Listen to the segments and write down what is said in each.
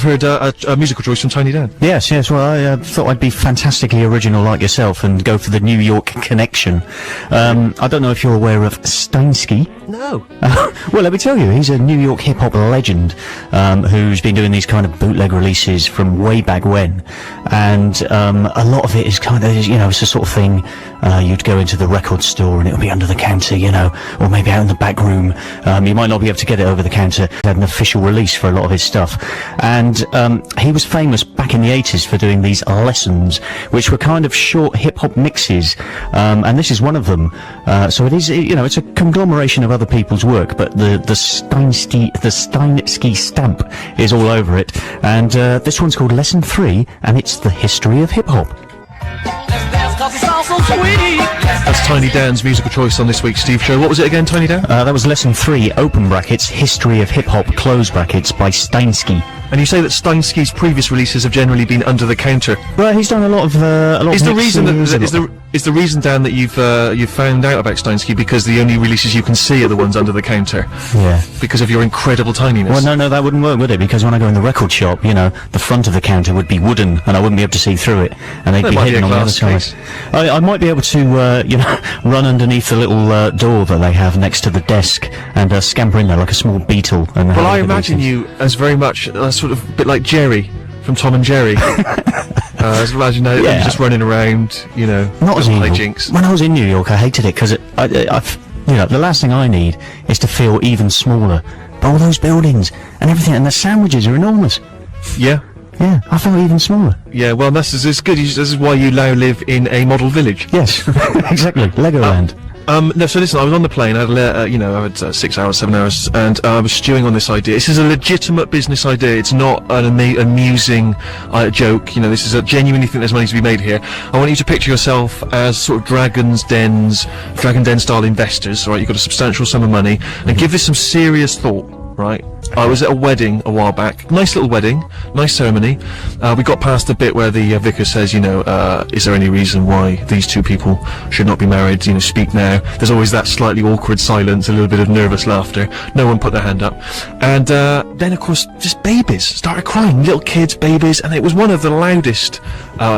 heard a musical choice from Tiny Dan. Yes. Well, I thought I'd be fantastically original like yourself and go for the New York connection. I don't know if you're aware of Steinsky. No. Well, let me tell you, he's a New York hip-hop legend who's been doing these kind of bootleg releases from way back when. And a lot of it is kind of, you know, it's the sort of thing you'd go into the record store and it'll be under the counter, you know, or maybe out in the back room. You might not be able to get it over the counter. He had an official release for a lot of his stuff. And he was famous back in the 80s for doing these lessons, which were kind of short hip-hop mixes. And this is one of them. So it is, you know, it's a conglomeration of other people's work, but the Steinsky stamp is all over it. And this one's called Lesson 3, and it's the history of hip-hop. That's Tiny Dan's musical choice on this week's Steve Show. What was it again, Tiny Dan? That was Lesson 3, open brackets, History of Hip-Hop, close brackets, by Steinsky. And you say that Steinsky's previous releases have generally been under the counter. Well, he's done a lot of Is the reason, Dan, that you've found out about Steinsky because the only releases you can see are the ones under the counter? Yeah. Because of your incredible tininess. Well, no, that wouldn't work, would it? Because when I go in the record shop, you know, the front of the counter would be wooden, and I wouldn't be able to see through it, and they'd be hidden on the other side. I might be able to, you know, run underneath the little door that they have next to the desk and scamper in there like a small beetle. And well, I imagine you as very much sort of a bit like Jerry from Tom and Jerry. I imagine that you're just running around, you know, not as evil. Jinx. When I was in New York, I hated it because you know, the last thing I need is to feel even smaller. But all those buildings and everything, and the sandwiches are enormous. Yeah. Yeah, I felt even smaller. Yeah, well, this is good. This is why you now live in a model village. Yes, exactly. Legoland. No, so listen, I was on the plane, I had 6 hours, 7 hours, and I was stewing on this idea. This is a legitimate business idea, it's not an amusing joke, you know, this is genuinely think there's money to be made here. I want you to picture yourself as sort of Dragon Den style investors, right, you've got a substantial sum of money, and give this some serious thought, right? I was at a wedding a while back, nice little wedding, nice ceremony. We got past the bit where the vicar says, you know, is there any reason why these two people should not be married, you know, speak now. There's always that slightly awkward silence, a little bit of nervous laughter. No one put their hand up. And then, of course, just babies started crying, little kids, babies, and it was one of the loudest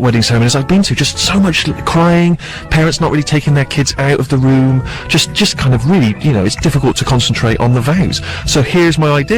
wedding ceremonies I've been to. Just so much crying, parents not really taking their kids out of the room, just kind of really, you know, it's difficult to concentrate on the vows. So here's my idea.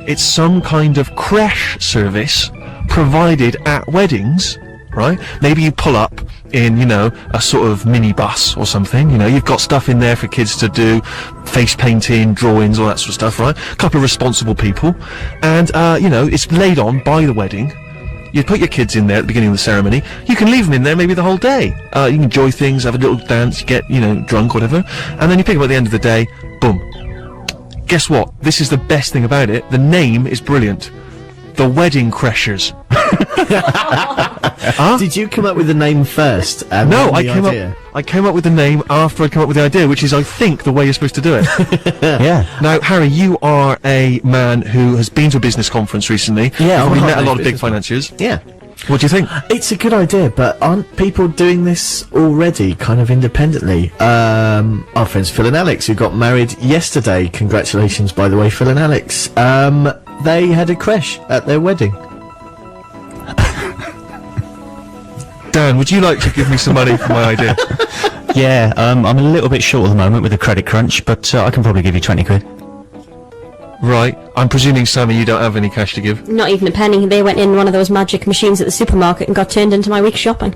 It's some kind of crash service provided at weddings, right? Maybe you pull up in, you know, a sort of minibus or something, you know, you've got stuff in there for kids to do, face painting, drawings, all that sort of stuff, right? A couple of responsible people, and, you know, it's laid on by the wedding. You put your kids in there at the beginning of the ceremony, you can leave them in there maybe the whole day. You can enjoy things, have a little dance, get, you know, drunk, whatever, and then you pick them at the end of the day, boom. Guess what? This is the best thing about it. The name is brilliant. The Wedding Crashers. Huh? Did you come up with the name first? No, I came up with the name after I came up with the idea, which is, I think, the way you're supposed to do it. Yeah. Now, Harry, you are a man who has been to a business conference recently. Yeah, we met a lot of big financiers. Yeah. What do you think? It's a good idea, but aren't people doing this already, kind of independently? Our friends Phil and Alex, who got married yesterday, congratulations, by the way, Phil and Alex, they had a creche at their wedding. Dan, would you like to give me some money for my idea? Yeah, I'm a little bit short at the moment with the credit crunch, but I can probably give you 20 quid. Right. I'm presuming, Sammy, you don't have any cash to give? Not even a penny. They went in one of those magic machines at the supermarket and got turned into my week's shopping.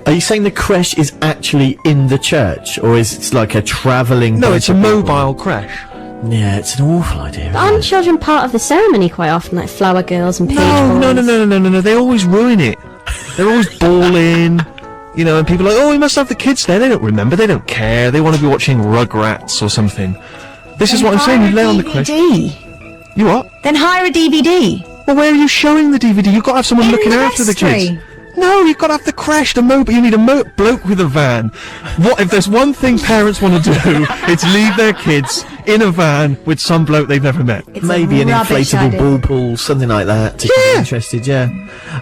Are you saying the creche is actually in the church, or is it like a travelling... No, it's a mobile creche. Yeah, it's an awful idea. Aren't children part of the ceremony quite often, like flower girls and page boys? No. They always ruin it. They're always bawling, you know, and people are like, oh, we must have the kids there. They don't remember, they don't care. They want to be watching Rugrats or something. This is what I'm saying, you lay on the creche. You what? Then hire a DVD. Well, where are you showing the DVD? You've got to have someone looking after the kids. No, you've got to have the creche, the mobile. You need a bloke with a van. What if there's one thing parents want to do? It's leave their kids in a van with some bloke they've never met. It's maybe an inflatable idea. ball pool, something like that. To keep them interested, yeah.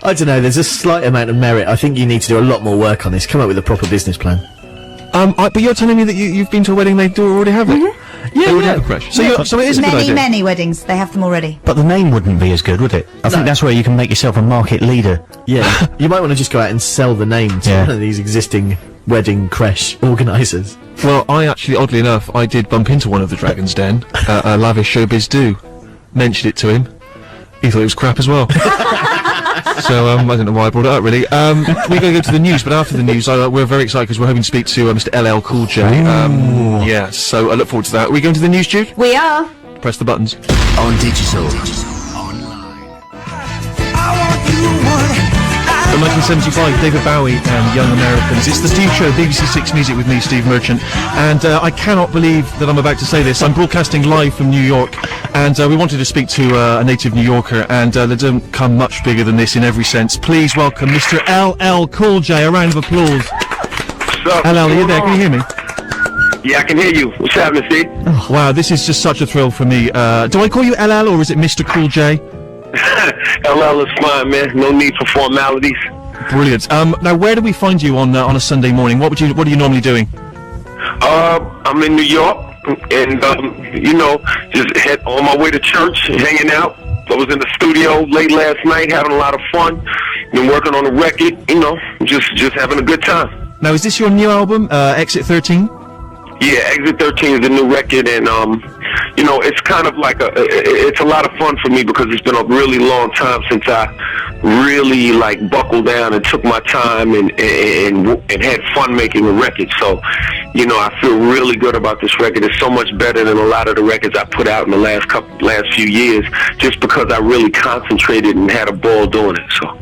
I don't know. There's a slight amount of merit. I think you need to do a lot more work on this. Come up with a proper business plan. But you're telling me that you've been to a wedding they do already have it? They already have a creche. So it is a good idea. Many weddings. They have them already. But the name wouldn't be as good, would it? I think that's where you can make yourself a market leader. Yeah, you might want to just go out and sell the name to one of these existing wedding creche organisers. Well, I actually, oddly enough, I did bump into one of the Dragon's Den. A lavish showbiz do. Mentioned it to him. He thought it was crap as well. So, I don't know why I brought it up, really. We're going to go to the news, but after the news, we're very excited because we're hoping to speak to Mr. LL Cool J. Yeah, so I look forward to that. Are we going to the news, Jude? We are. Press the buttons. On digital. From 1975, David Bowie and Young Americans. It's the Steve Show, BBC Six Music with me, Steve Merchant. And I cannot believe that I'm about to say this. I'm broadcasting live from New York, and we wanted to speak to a native New Yorker, and they don't come much bigger than this in every sense. Please welcome Mr. LL Cool J. A round of applause. What's up? LL, are you there? Can you hear me? Yeah, I can hear you. What's happening, Steve? Oh, wow, this is just such a thrill for me. Do I call you LL, or is it Mr. Cool J? LL is fine, man. No need for formalities. Brilliant. Now, where do we find you on a Sunday morning? What are you normally doing? I'm in New York, and just head on my way to church, hanging out. I was in the studio late last night, having a lot of fun. Been working on a record, just having a good time. Now, is this your new album, Exit 13? Yeah, Exit 13 is the new record, and it's kind of like it's a lot of fun for me because it's been a really long time since I really buckled down and took my time and had fun making a record. So, I feel really good about this record. It's so much better than a lot of the records I put out in the last few years, just because I really concentrated and had a ball doing it. So.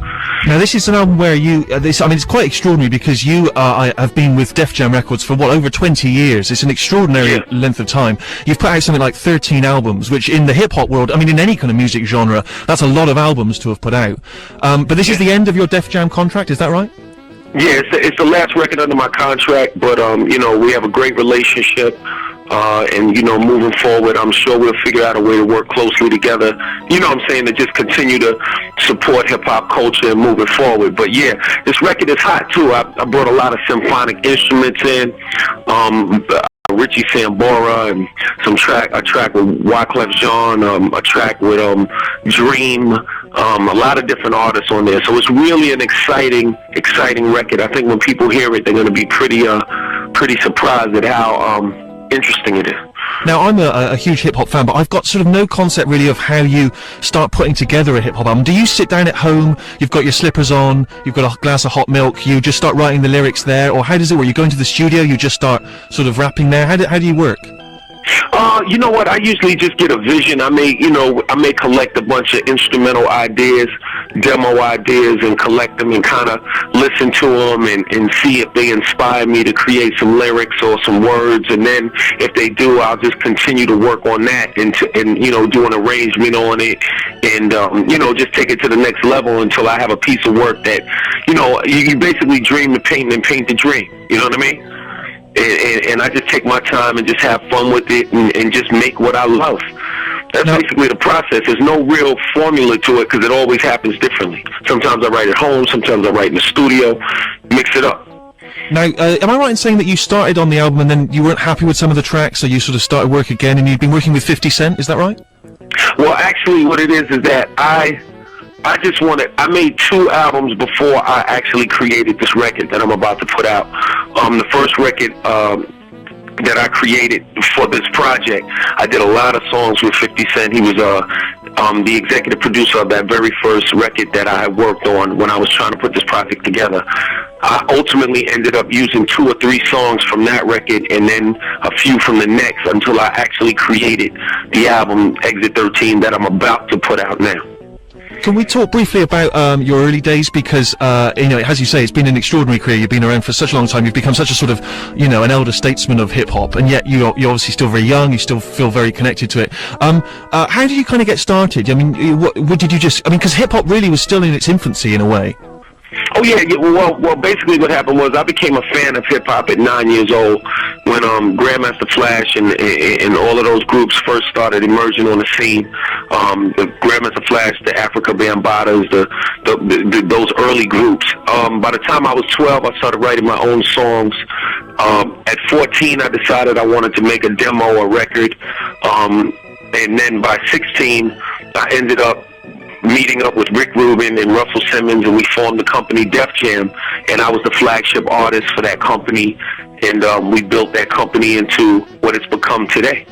Now, this is an album where it's quite extraordinary because you have been with Def Jam Records for, over 20 years. It's an extraordinary length of time. You've put out something like 13 albums, which in the hip-hop world, in any kind of music genre, that's a lot of albums to have put out. But this is the end of your Def Jam contract, is that right? Yeah, it's the last record under my contract, but, we have a great relationship. And moving forward, I'm sure we'll figure out a way to work closely together. To just continue to support hip-hop culture and move it forward. But yeah, this record is hot too. I brought a lot of symphonic instruments in, Richie Sambora, and a track with Wyclef Jean, a track with Dream, a lot of different artists on there. So it's really an exciting record. I think when people hear it, they're going to be pretty surprised at how interesting it is. Now, I'm a huge hip-hop fan, but I've got sort of no concept really of how you start putting together a hip-hop album. Do you sit down at home, you've got your slippers on, you've got a glass of hot milk, you just start writing the lyrics there, or how does it work? You go into the studio, you just start sort of rapping there? How do you work? You know what? I usually just get a vision. I may collect a bunch of instrumental ideas, demo ideas, and collect them and kind of listen to them and see if they inspire me to create some lyrics or some words. And then if they do, I'll just continue to work on that and do an arrangement on it and, just take it to the next level until I have a piece of work that, you basically dream the paint and paint the dream. You know what I mean? And I just take my time and just have fun with it and just make what I love. That's basically the process. There's no real formula to it because it always happens differently. Sometimes I write at home, sometimes I write in the studio, mix it up. Now, am I right in saying that you started on the album and then you weren't happy with some of the tracks, so you sort of started work again and you've been working with 50 Cent, is that right? Well, actually what it is that I made 2 albums before I actually created this record that I'm about to put out. The first record that I created for this project, I did a lot of songs with 50 Cent. He was the executive producer of that very first record that I worked on when I was trying to put this project together. I ultimately ended up using 2 or 3 songs from that record and then a few from the next until I actually created the album Exit 13 that I'm about to put out now. Can we talk briefly about your early days? Because, as you say, it's been an extraordinary career. You've been around for such a long time. You've become such a sort of, an elder statesman of hip-hop, and yet you're obviously still very young. You still feel very connected to it. How did you kind of get started? What did you just... because hip-hop really was still in its infancy, in a way. Oh yeah. Well, basically what happened was I became a fan of hip hop at 9 years old when Grandmaster Flash and all of those groups first started emerging on the scene. The Grandmaster Flash, the Africa Bambatas, those early groups. By the time I was 12, I started writing my own songs. At 14, I decided I wanted to make a demo, a record, and then by 16, I ended up meeting up with Rick Rubin and Russell Simmons, and we formed the company Def Jam, and I was the flagship artist for that company, and we built that company into what it's become today.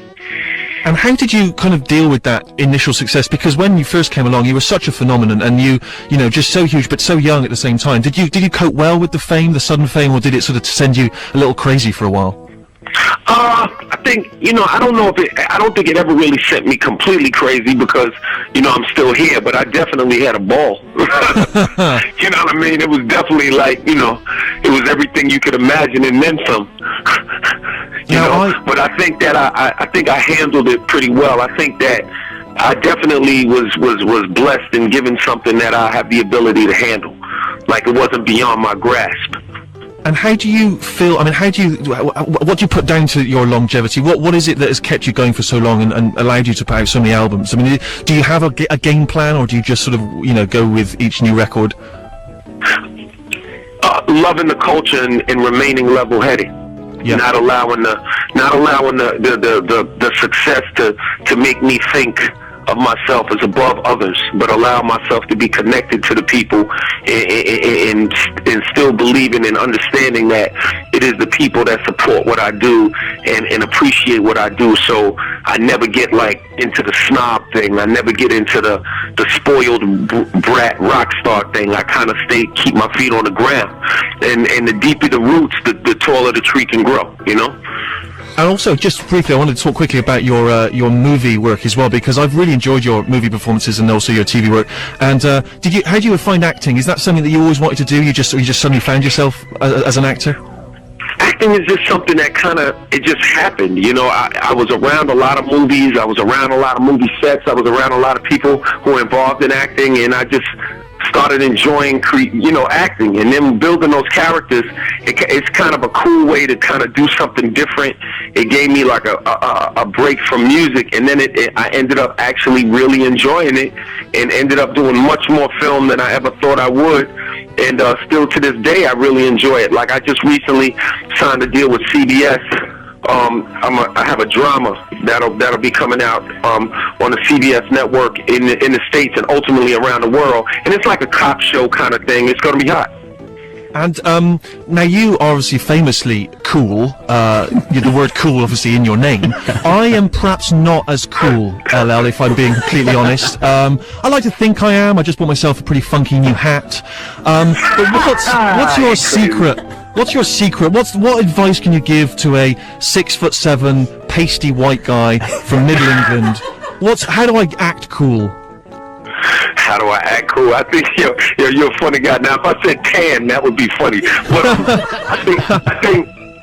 And how did you kind of deal with that initial success? Because when you first came along, you were such a phenomenon, and you know, just so huge but so young at the same time. Did you cope well with the fame, the sudden fame, or did it sort of send you a little crazy for a while? I think, I don't know I don't think it ever really sent me completely crazy because, I'm still here, but I definitely had a ball. You know what I mean? It was definitely like, it was everything you could imagine and then some. But I think that I think I handled it pretty well. I think that I definitely was blessed and given something that I have the ability to handle. Like it wasn't beyond my grasp. And how do you feel, what do you put down to your longevity? What is it that has kept you going for so long and allowed you to put out so many albums? I mean, do you have a game plan, or do you just sort of, go with each new record? Loving the culture and remaining level-headed. Yeah. Not allowing the success to make me think of myself as above others, but allow myself to be connected to the people and still believing and understanding that it is the people that support what I do and appreciate what I do. So I never get like into the snob thing. I never get into the spoiled brat rock star thing. I kind of keep my feet on the ground. And the deeper the roots, the taller the tree can grow, And also, just briefly, I wanted to talk quickly about your movie work as well, because I've really enjoyed your movie performances and also your TV work. And how do you find acting? Is that something that you always wanted to do? You just suddenly found yourself as an actor? Acting is just something that it just happened. I was around a lot of movies. I was around a lot of movie sets. I was around a lot of people who were involved in acting, and I just started enjoying acting, and then building those characters. It's kind of a cool way to kind of do something different. It gave me like a break from music, and then I ended up actually really enjoying it, and ended up doing much more film than I ever thought I would. And still to this day, I really enjoy it. Like I just recently signed a deal with CBS. I have a drama that'll be coming out on the CBS network in the States and ultimately around the world, and it's like a cop show kind of thing. It's going to be hot. And now you are obviously famously cool. The word "cool" obviously in your name. I am perhaps not as cool, LL, if I'm being completely honest. I like to think I am. I just bought myself a pretty funky new hat. But what's your secret? What's your secret? What advice can you give to a 6'7", pasty white guy from Middle England? How do I act cool? How do I act cool? I think you're a funny guy. Now, if I said tan, that would be funny. But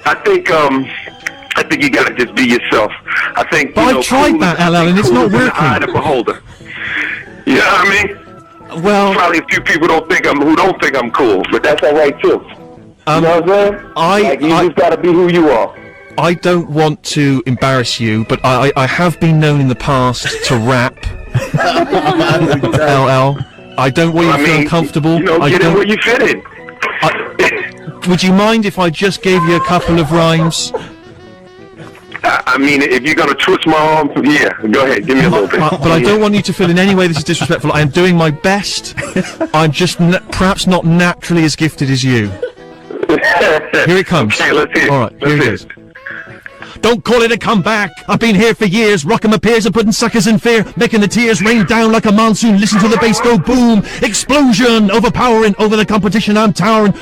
I think you gotta just be yourself. I think. But I've tried that, LL, and it's not working. Eye of the beholder. You know what I mean? Well, probably a few people who don't think I'm cool, but that's all right too. You know what I'm saying? You just gotta be who you are. I don't want to embarrass you, but I have been known in the past to rap. LL, I don't want you to feel uncomfortable. Get in where you fit in. Would you mind if I just gave you a couple of rhymes? I mean, if you're gonna twist my arm, yeah, go ahead, give me a little bit. But I don't want you to feel in any way this is disrespectful. I am doing my best. I'm just perhaps not naturally as gifted as you. Here it comes. Okay, let's hear it. All right, here it is. Don't call it a comeback. I've been here for years, rocking my peers and putting suckers in fear, making the tears rain down like a monsoon. Listen to the bass go boom, explosion, overpowering over the competition. I'm towering.